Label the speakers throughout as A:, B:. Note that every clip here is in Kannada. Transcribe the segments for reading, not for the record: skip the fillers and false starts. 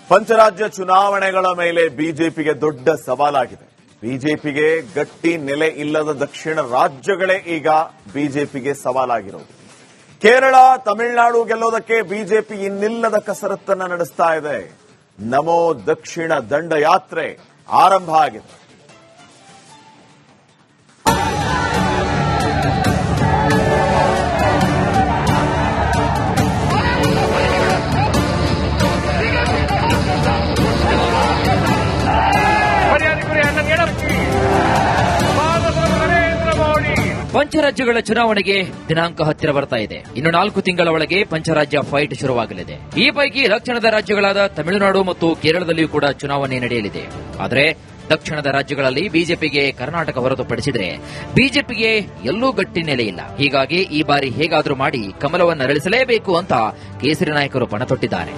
A: ಪಂಚರಾಜ್ಯ ಚುನಾವಣೆಗಳ ಮೇಲೆ ಬಿಜೆಪಿಗೆ ದೊಡ್ಡ ಸವಾಲಾಗಿದೆ. ಬಿಜೆಪಿಗೆ ಗಟ್ಟಿ ನೆಲೆ ಇಲ್ಲದ ದಕ್ಷಿಣ ರಾಜ್ಯಗಳೇ ಈಗ ಬಿಜೆಪಿಗೆ ಸವಾಲಾಗಿರೋದು. ಕೇರಳ, ತಮಿಳುನಾಡು ಗೆಲ್ಲೋದಕ್ಕೆ ಬಿಜೆಪಿ ಇನ್ನಿಲ್ಲದ ಕಸರತ್ತನ್ನ ನಡೆಸ್ತಾ ಇದೆ. ನಮೋ ದಕ್ಷಿಣ ದಂಡಯಾತ್ರೆ ಆರಂಭ ಆಗಿದೆ.
B: ಪಂಚರಾಜ್ಯಗಳ ಚುನಾವಣೆಗೆ ದಿನಾಂಕ ಹತ್ತಿರ ಬರ್ತಾ ಇದೆ. ಇನ್ನು 4 ತಿಂಗಳ ಒಳಗೆ ಪಂಚರಾಜ್ಯ ಫೈಟ್ ಶುರುವಾಗಲಿದೆ. ಈ ಪೈಕಿ ದಕ್ಷಿಣದ ರಾಜ್ಯಗಳಾದ ತಮಿಳುನಾಡು ಮತ್ತು ಕೇರಳದಲ್ಲಿಯೂ ಕೂಡ ಚುನಾವಣೆ ನಡೆಯಲಿದೆ. ಆದರೆ ದಕ್ಷಿಣದ ರಾಜ್ಯಗಳಲ್ಲಿ ಬಿಜೆಪಿಗೆ ಕರ್ನಾಟಕ ಹೊರತುಪಡಿಸಿದರೆ ಬಿಜೆಪಿಗೆ ಎಲ್ಲೂ ಗಟ್ಟಿ ನೆಲೆ ಇಲ್ಲ. ಹೀಗಾಗಿ ಈ ಬಾರಿ ಹೇಗಾದರೂ ಮಾಡಿ ಕಮಲವನ್ನು ಅರಳಿಸಲೇಬೇಕು ಅಂತ ಕೇಸರಿ ನಾಯಕರು ಪಣ ತೊಟ್ಟಿದ್ದಾರೆ.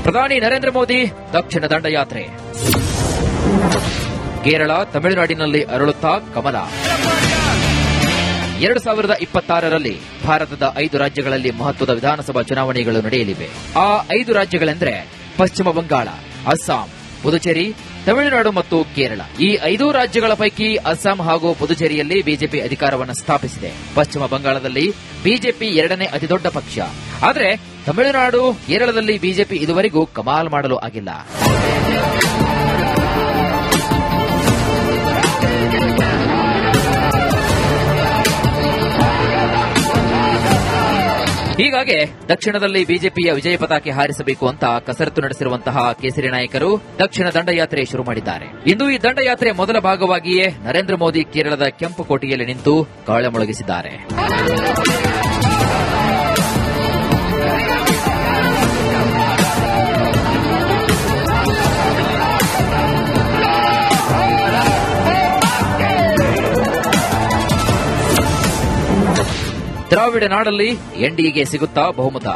B: ಪ್ರಧಾನಿ ನರೇಂದ್ರ ಮೋದಿ ದಕ್ಷಿಣ ದಂಡಯಾತ್ರೆ. ಕೇರಳ, ತಮಿಳುನಾಡಿನಲ್ಲಿ ಅರಳುತ್ತಾ ಕಮಲ. 2026ರಲ್ಲಿ ಭಾರತದ 5 ರಾಜ್ಯಗಳಲ್ಲಿ ಮಹತ್ವದ ವಿಧಾನಸಭಾ ಚುನಾವಣೆಗಳು ನಡೆಯಲಿವೆ. ಆ 5 ರಾಜ್ಯಗಳೆಂದರೆ ಪಶ್ಚಿಮ ಬಂಗಾಳ, ಅಸ್ಸಾಂ, ಪುದುಚೇರಿ, ತಮಿಳುನಾಡು ಮತ್ತು ಕೇರಳ. ಈ 5 ರಾಜ್ಯಗಳ ಪೈಕಿ ಅಸ್ಸಾಂ ಹಾಗೂ ಪುದುಚೇರಿಯಲ್ಲಿ ಬಿಜೆಪಿ ಅಧಿಕಾರವನ್ನು ಸ್ಥಾಪಿಸಿದೆ. ಪಶ್ಚಿಮ ಬಂಗಾಳದಲ್ಲಿ ಬಿಜೆಪಿ 2ನೇ ಅತಿದೊಡ್ಡ ಪಕ್ಷ. ಆದರೆ ತಮಿಳುನಾಡು, ಕೇರಳದಲ್ಲಿ ಬಿಜೆಪಿ ಇದುವರೆಗೂ ಕಮಾಲ್ ಮಾಡಲು ಆಗಿಲ್ಲ. ಹೀಗಾಗಿ ದಕ್ಷಿಣದಲ್ಲಿ ಬಿಜೆಪಿಯ ವಿಜಯ ಪತಾಕೆ ಹಾರಿಸಬೇಕು ಅಂತ ಕಸರತ್ತು ನಡೆಸಿರುವಂತಹ ಕೇಸರಿ ನಾಯಕರು ದಕ್ಷಿಣ ದಂಡಯಾತ್ರೆ ಶುರು ಮಾಡಿದ್ದಾರೆ. ಇಂದು ಈ ದಂಡಯಾತ್ರೆ ಮೊದಲ ಭಾಗವಾಗಿಯೇ ನರೇಂದ್ರ ಮೋದಿ ಕೇರಳದ ಕೆಂಪುಕೋಟೆಯಲ್ಲಿ ನಿಂತು ಕಹಳೆ ಮೊಳಗಿಸಿದ್ದಾರೆ. ದ್ರಾವಿಡ ನಾಡಲ್ಲಿ ಎನ್ಡಿಎಗೆ ಸಿಗುತ್ತಾ ಬಹುಮತ.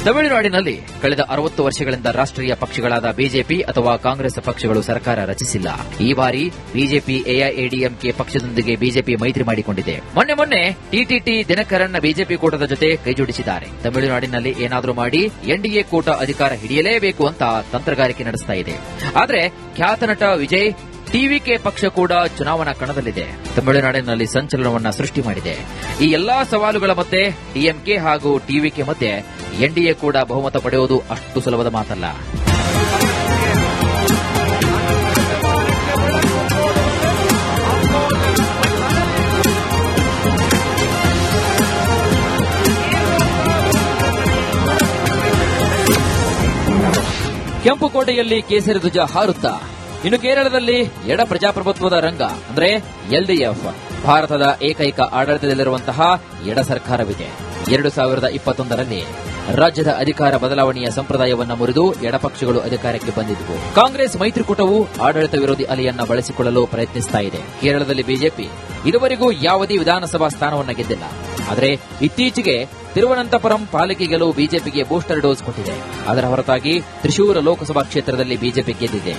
B: ತಮಿಳುನಾಡಿನಲ್ಲಿ ಕಳೆದ 60 ವರ್ಷಗಳಿಂದ ರಾಷ್ಟ್ರೀಯ ಪಕ್ಷಗಳಾದ ಬಿಜೆಪಿ ಅಥವಾ ಕಾಂಗ್ರೆಸ್ ಪಕ್ಷಗಳು ಸರ್ಕಾರ ರಚಿಸಿಲ್ಲ. ಈ ಬಾರಿ ಬಿಜೆಪಿ ಎಐಎಡಿಎಂಕೆ ಪಕ್ಷದೊಂದಿಗೆ ಬಿಜೆಪಿ ಮೈತ್ರಿ ಮಾಡಿಕೊಂಡಿದೆ. ಮೊನ್ನೆ ಟಿಟಿಟಿ ದಿನಕರನ್ ಬಿಜೆಪಿ ಕೂಟದ ಜೊತೆ ಕೈಜೋಡಿಸಿದ್ದಾರೆ. ತಮಿಳುನಾಡಿನಲ್ಲಿ ಏನಾದರೂ ಮಾಡಿ ಎನ್ಡಿಎ ಕೂಟ ಅಧಿಕಾರ ಹಿಡಿಯಲೇಬೇಕು ಅಂತ ತಂತ್ರಗಾರಿಕೆ ನಡೆಸ್ತಾ ಇದೆ. ಆದರೆ ಖ್ಯಾತ ನಟ ವಿಜಯ್ ಟಿವಿಕೆ ಪಕ್ಷ ಕೂಡ ಚುನಾವಣಾ ಕಣದಲ್ಲಿದೆ. ತಮಿಳುನಾಡಿನಲ್ಲಿ ಸಂಚಲನವನ್ನ ಸೃಷ್ಟಿ ಮಾಡಿದೆ. ಈ ಎಲ್ಲಾ ಸವಾಲುಗಳ ಮಧ್ಯೆ ಡಿಎಂಕೆ ಹಾಗೂ ಟಿವಿಕೆ ಮಧ್ಯೆ ಎನ್ಡಿಎ ಕೂಡ ಬಹುಮತ ಪಡೆಯುವುದು ಅಷ್ಟು ಸುಲಭದ ಮಾತಲ್ಲ. ಕೆಂಪುಕೋಟೆಯಲ್ಲಿ ಕೇಸರಿ ಧ್ವಜ ಹಾರುತ್ತಾ. ಇನ್ನು ಕೇರಳದಲ್ಲಿ ಎಡ ಪ್ರಜಾಪ್ರಭುತ್ವದ ರಂಗ ಅಂದ್ರೆ ಎಲ್ಡಿಎಫ್ ಭಾರತದ ಏಕೈಕ ಆಡಳಿತದಲ್ಲಿರುವಂತಹ ಎಡ ಸರ್ಕಾರವಿದೆ. 2021ರಲ್ಲಿ ರಾಜ್ಯದ ಅಧಿಕಾರ ಬದಲಾವಣೆಯ ಸಂಪ್ರದಾಯವನ್ನು ಮುರಿದು ಎಡಪಕ್ಷಗಳು ಅಧಿಕಾರಕ್ಕೆ ಬಂದಿದ್ದವು. ಕಾಂಗ್ರೆಸ್ ಮೈತ್ರಿಕೂಟವು ಆಡಳಿತ ವಿರೋಧಿ ಅಲೆಯನ್ನ ಬಳಸಿಕೊಳ್ಳಲು ಪ್ರಯತ್ನಿಸ್ತಾ ಇದೆ. ಕೇರಳದಲ್ಲಿ ಬಿಜೆಪಿ ಇದುವರೆಗೂ ಯಾವುದೇ ವಿಧಾನಸಭಾ ಸ್ಥಾನವನ್ನು ಗೆದ್ದಿಲ್ಲ. ಆದರೆ ಇತ್ತೀಚೆಗೆ ತಿರುವನಂತಪುರಂ ಪಾಲಿಕೆ ಗೆಲುವು ಬಿಜೆಪಿಗೆ ಬೂಸ್ಟರ್ ಡೋಸ್ ಕೊಟ್ಟಿದೆ. ಅದರ ಹೊರತಾಗಿ ತ್ರಿಶೂರ ಲೋಕಸಭಾ ಕ್ಷೇತ್ರದಲ್ಲಿ ಬಿಜೆಪಿ ಗೆದ್ದಿದೆ.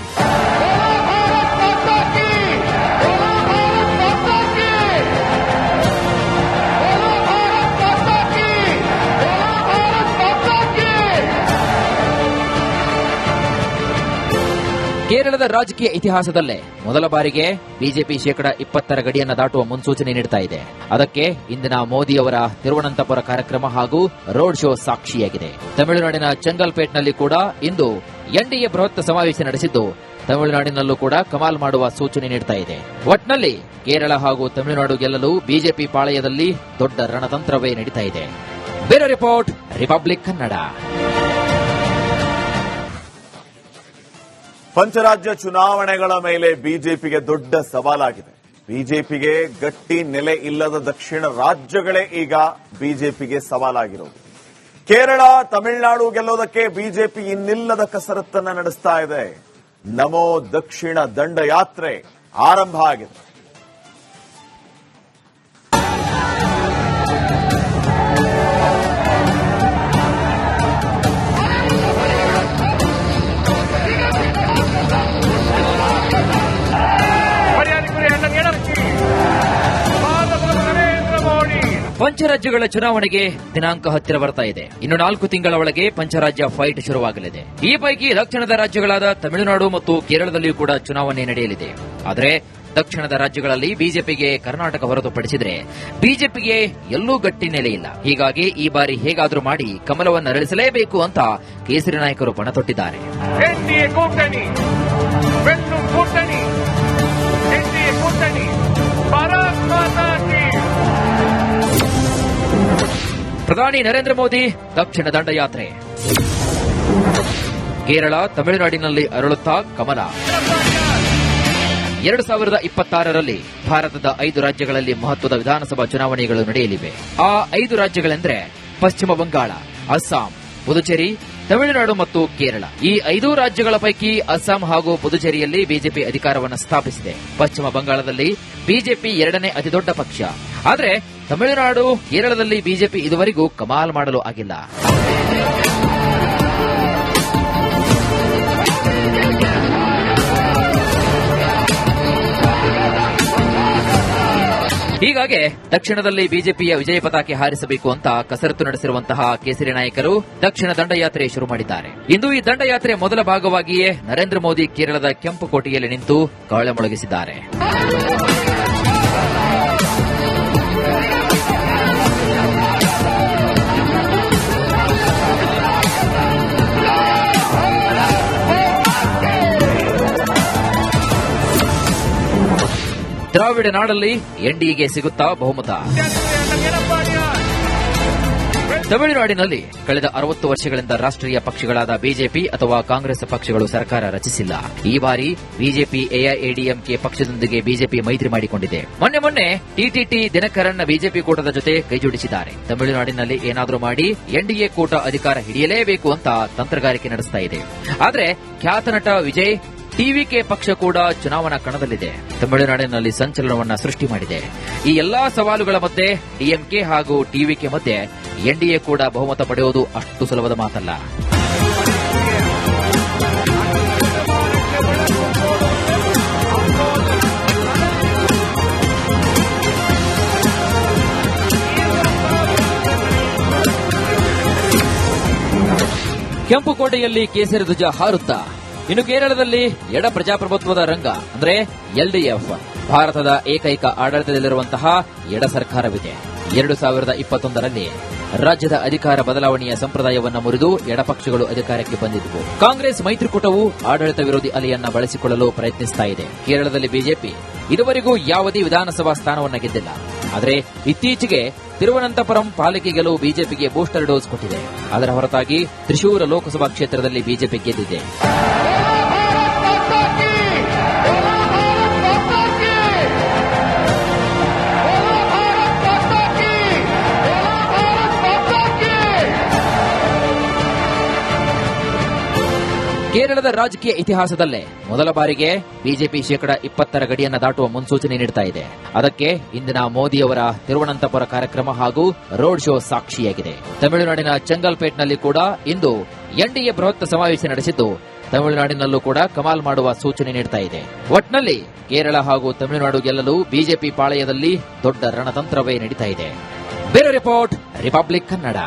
B: ಕೇರಳದ ರಾಜಕೀಯ ಇತಿಹಾಸದಲ್ಲೇ ಮೊದಲ ಬಾರಿಗೆ ಬಿಜೆಪಿ 20% ಗಡಿಯನ್ನು ದಾಟುವ ಮುನ್ಸೂಚನೆ ನೀಡುತ್ತಾ ಇದೆ. ಅದಕ್ಕೆ ಇಂದಿನ ಮೋದಿಯವರ ತಿರುವನಂತಪುರ ಕಾರ್ಯಕ್ರಮ ಹಾಗೂ ರೋಡ್ ಶೋ ಸಾಕ್ಷಿಯಾಗಿದೆ. ತಮಿಳುನಾಡಿನ ಚೆಂಗಲ್ಪೇಟ್ನಲ್ಲಿ ಕೂಡ ಇಂದು ಎನ್ಡಿಎ ಬೃಹತ್ ಸಮಾವೇಶ ನಡೆಸಿದ್ದು ತಮಿಳುನಾಡಿನಲ್ಲೂ ಕೂಡ ಕಮಾಲ್ ಮಾಡುವ ಸೂಚನೆ ನೀಡುತ್ತಾ ಇದೆ. ಒಟ್ನಲ್ಲಿ ಕೇರಳ ಹಾಗೂ ತಮಿಳುನಾಡು ಗೆಲ್ಲಲು ಬಿಜೆಪಿ ಪಾಳೆಯದಲ್ಲಿ ದೊಡ್ಡ ರಣತಂತ್ರವೇ ನಡೀತಾ ಇದೆ. Bureau report, republic Kannada.
A: ಪಂಚರಾಜ್ಯ ಚುನಾವಣೆಗಳ ಮೇಲೆ ಬಿಜೆಪಿಗೆ ದೊಡ್ಡ ಸವಾಲಾಗಿದೆ. ಬಿಜೆಪಿಗೆ ಗಟ್ಟಿ ನೆಲೆ ಇಲ್ಲದ ದಕ್ಷಿಣ ರಾಜ್ಯಗಳೇ ಈಗ ಬಿಜೆಪಿಗೆ ಸವಾಲಾಗಿರೋದು. ಕೇರಳ, ತಮಿಳುನಾಡು ಗೆಲ್ಲೋದಕ್ಕೆ ಬಿಜೆಪಿ ಇನ್ನಿಲ್ಲದ ಕಸರತ್ತನ್ನ ನಡೆಸ್ತಾ ಇದೆ. ನಮೋ ದಕ್ಷಿಣ ದಂಡಯಾತ್ರೆ ಆರಂಭ ಆಗಿದೆ.
B: ಪಂಚರಾಜ್ಯಗಳ ಚುನಾವಣೆಗೆ ದಿನಾಂಕ ಹತ್ತಿರ ಬರ್ತಾ ಇದೆ. ಇನ್ನು 4 ತಿಂಗಳ ಒಳಗೆ ಪಂಚರಾಜ್ಯ ಫೈಟ್ ಶುರುವಾಗಲಿದೆ. ಈ ಪೈಕಿ ದಕ್ಷಿಣದ ರಾಜ್ಯಗಳಾದ ತಮಿಳುನಾಡು ಮತ್ತು ಕೇರಳದಲ್ಲಿಯೂ ಕೂಡ ಚುನಾವಣೆ ನಡೆಯಲಿದೆ. ಆದರೆ ದಕ್ಷಿಣದ ರಾಜ್ಯಗಳಲ್ಲಿ ಬಿಜೆಪಿಗೆ ಕರ್ನಾಟಕ ಹೊರತುಪಡಿಸಿದರೆ ಬಿಜೆಪಿಗೆ ಎಲ್ಲೂ ಗಟ್ಟಿ ನೆಲೆ ಇಲ್ಲ. ಹೀಗಾಗಿ ಈ ಬಾರಿ ಹೇಗಾದರೂ ಮಾಡಿ ಕಮಲವನ್ನು ಅರಳಿಸಲೇಬೇಕು ಅಂತ ಕೇಸರಿ ನಾಯಕರು ಪಣ ತೊಟ್ಟಿದ್ದಾರೆ. ಪ್ರಧಾನಿ ನರೇಂದ್ರ ಮೋದಿ ದಕ್ಷಿಣ ದಂಡಯಾತ್ರೆ. ಕೇರಳ, ತಮಿಳುನಾಡಿನಲ್ಲಿ ಅರಳುತ್ತಾ ಕಮಲ. 2026ರಲ್ಲಿ ಭಾರತದ 5 ರಾಜ್ಯಗಳಲ್ಲಿ ಮಹತ್ವದ ವಿಧಾನಸಭಾ ಚುನಾವಣೆಗಳು ನಡೆಯಲಿವೆ. ಆ 5 ರಾಜ್ಯಗಳೆಂದರೆ ಪಶ್ಚಿಮ ಬಂಗಾಳ, ಅಸ್ಸಾಂ, ಪುದುಚೇರಿ, ತಮಿಳುನಾಡು ಮತ್ತು ಕೇರಳ. ಈ 5 ರಾಜ್ಯಗಳ ಪೈಕಿ ಅಸ್ಸಾಂ ಹಾಗೂ ಪುದುಚೇರಿಯಲ್ಲಿ ಬಿಜೆಪಿ ಅಧಿಕಾರವನ್ನು ಸ್ಥಾಪಿಸಿದೆ. ಪಶ್ಚಿಮ ಬಂಗಾಳದಲ್ಲಿ ಬಿಜೆಪಿ 2ನೇ ಅತಿದೊಡ್ಡ ಪಕ್ಷ. ಆದರೆ ತಮಿಳುನಾಡು, ಕೇರಳದಲ್ಲಿ ಬಿಜೆಪಿ ಇದುವರೆಗೂ ಕಮಾಲ್ ಮಾಡಲು ಆಗಿಲ್ಲ. ಹೀಗಾಗಿ ದಕ್ಷಿಣದಲ್ಲಿ ಬಿಜೆಪಿಯ ವಿಜಯ ಪತಾಕೆ ಹಾರಿಸಬೇಕು ಅಂತ ಕಸರತ್ತು ನಡೆಸಿರುವಂತಹ ಕೇಸರಿ ನಾಯಕರು ದಕ್ಷಿಣ ದಂಡಯಾತ್ರೆ ಶುರು ಮಾಡಿದ್ದಾರೆ. ಇಂದು ಈ ದಂಡಯಾತ್ರೆ ಮೊದಲ ಭಾಗವಾಗಿಯೇ ನರೇಂದ್ರ ಮೋದಿ ಕೇರಳದ ಕೆಂಪುಕೋಟೆಯಲ್ಲಿ ನಿಂತು ಕಹಳೆ ಮೊಳಗಿಸಿದ್ದಾರೆ. ದ್ರಾವಿಡ ನಾಡಲ್ಲಿ ಎನ್ಡಿಎಗೆ ಸಿಗುತ್ತಾ ಬಹುಮತ. ತಮಿಳುನಾಡಿನಲ್ಲಿ ಕಳೆದ 60 ವರ್ಷಗಳಿಂದ ರಾಷ್ಟ್ರೀಯ ಪಕ್ಷಗಳಾದ ಬಿಜೆಪಿ ಅಥವಾ ಕಾಂಗ್ರೆಸ್ ಪಕ್ಷಗಳು ಸರ್ಕಾರ ರಚಿಸಿಲ್ಲ. ಈ ಬಾರಿ ಬಿಜೆಪಿ ಎಐಎಡಿಎಂಕೆ ಪಕ್ಷದೊಂದಿಗೆ ಬಿಜೆಪಿ ಮೈತ್ರಿ ಮಾಡಿಕೊಂಡಿದೆ. ಮೊನ್ನೆ ಟಿಟಿಟಿ ದಿನಕರನ್ ಬಿಜೆಪಿ ಕೂಟದ ಜೊತೆ ಕೈಜೋಡಿಸಿದ್ದಾರೆ. ತಮಿಳುನಾಡಿನಲ್ಲಿ ಏನಾದರೂ ಮಾಡಿ ಎನ್ಡಿಎ ಕೂಟ ಅಧಿಕಾರ ಹಿಡಿಯಲೇಬೇಕು ಅಂತ ತಂತ್ರಗಾರಿಕೆ ನಡೆಸ್ತಾ ಇದೆ. ಆದರೆ ಖ್ಯಾತ ನಟ ವಿಜಯ್ ಟಿವಿಕೆ ಪಕ್ಷ ಕೂಡ ಚುನಾವಣಾ ಕಣದಲ್ಲಿದೆ. ತಮಿಳುನಾಡಿನಲ್ಲಿ ಸಂಚಲನವನ್ನ ಸೃಷ್ಟಿ ಮಾಡಿದೆ. ಈ ಎಲ್ಲಾ ಸವಾಲುಗಳ ಮಧ್ಯೆ ಡಿಎಂಕೆ ಹಾಗೂ ಟಿವಿಕೆ ಮಧ್ಯೆ ಎನ್ಡಿಎ ಕೂಡ ಬಹುಮತ ಪಡೆಯುವುದು ಅಷ್ಟು ಸುಲಭದ ಮಾತಲ್ಲ. ಕೆಂಪುಕೋಟೆಯಲ್ಲಿ ಕೇಸರಿ ಧ್ವಜ ಹಾರುತ್ತಾ. ಇನ್ನು ಕೇರಳದಲ್ಲಿ ಎಡ ಪ್ರಜಾಪ್ರಭುತ್ವದ ರಂಗ ಅಂದ್ರೆ ಎಲ್ಡಿಎಫ್ ಭಾರತದ ಏಕೈಕ ಆಡಳಿತದಲ್ಲಿರುವಂತಹ ಎಡ ಸರ್ಕಾರವಿದೆ. 2021ರಲ್ಲಿ ರಾಜ್ಯದ ಅಧಿಕಾರ ಬದಲಾವಣೆಯ ಸಂಪ್ರದಾಯವನ್ನು ಮುರಿದು ಎಡಪಕ್ಷಗಳು ಅಧಿಕಾರಕ್ಕೆ ಬಂದಿದ್ದವು. ಕಾಂಗ್ರೆಸ್ ಮೈತ್ರಿಕೂಟವು ಆಡಳಿತ ವಿರೋಧಿ ಅಲೆಯನ್ನ ಬಳಸಿಕೊಳ್ಳಲು ಪ್ರಯತ್ನಿಸ್ತಾ ಇದೆ. ಕೇರಳದಲ್ಲಿ ಬಿಜೆಪಿ ಇದುವರೆಗೂ ಯಾವುದೇ ವಿಧಾನಸಭಾ ಸ್ಥಾನವನ್ನ ಗೆದ್ದಿಲ್ಲ. ಆದರೆ ಇತ್ತೀಚೆಗೆ ತಿರುವನಂತಪುರಂ ಪಾಲಿಕೆ ಗೆಲುವು ಬಿಜೆಪಿಗೆ ಬೂಸ್ಟರ್ ಡೋಸ್ ಕೊಟ್ಟಿದೆ. ಅದರ ಹೊರತಾಗಿ ತ್ರಿಶೂರ ಲೋಕಸಭಾ ಕ್ಷೇತ್ರದಲ್ಲಿ ಬಿಜೆಪಿ ಗೆದ್ದಿದೆ. ಕೇರಳದ ರಾಜಕೀಯ ಇತಿಹಾಸದಲ್ಲೇ ಮೊದಲ ಬಾರಿಗೆ ಬಿಜೆಪಿ 20% ಗಡಿಯನ್ನು ದಾಟುವ ಮುನ್ಸೂಚನೆ ನೀಡುತ್ತಾ ಇದೆ. ಅದಕ್ಕೆ ಇಂದಿನ ಮೋದಿಯವರ ತಿರುವನಂತಪುರ ಕಾರ್ಯಕ್ರಮ ಹಾಗೂ ರೋಡ್ ಶೋ ಸಾಕ್ಷಿಯಾಗಿದೆ. ತಮಿಳುನಾಡಿನ ಚೆಂಗಲ್ಪೇಟ್ನಲ್ಲಿ ಕೂಡ ಇಂದು ಎನ್ಡಿಎ ಬೃಹತ್ ಸಮಾವೇಶ ನಡೆಸಿದ್ದು ತಮಿಳುನಾಡಿನಲ್ಲೂ ಕೂಡ ಕಮಾಲ್ ಮಾಡುವ ಸೂಚನೆ ನೀಡುತ್ತಾ ಇದೆ. ಒಟ್ನಲ್ಲಿ ಕೇರಳ ಹಾಗೂ ತಮಿಳುನಾಡು ಗೆಲ್ಲಲು ಬಿಜೆಪಿ ಪಾಳೆಯದಲ್ಲಿ ದೊಡ್ಡ ರಣತಂತ್ರವೇ ನಡೀತಾ ಇದೆ. Bureau report, republic Kannada.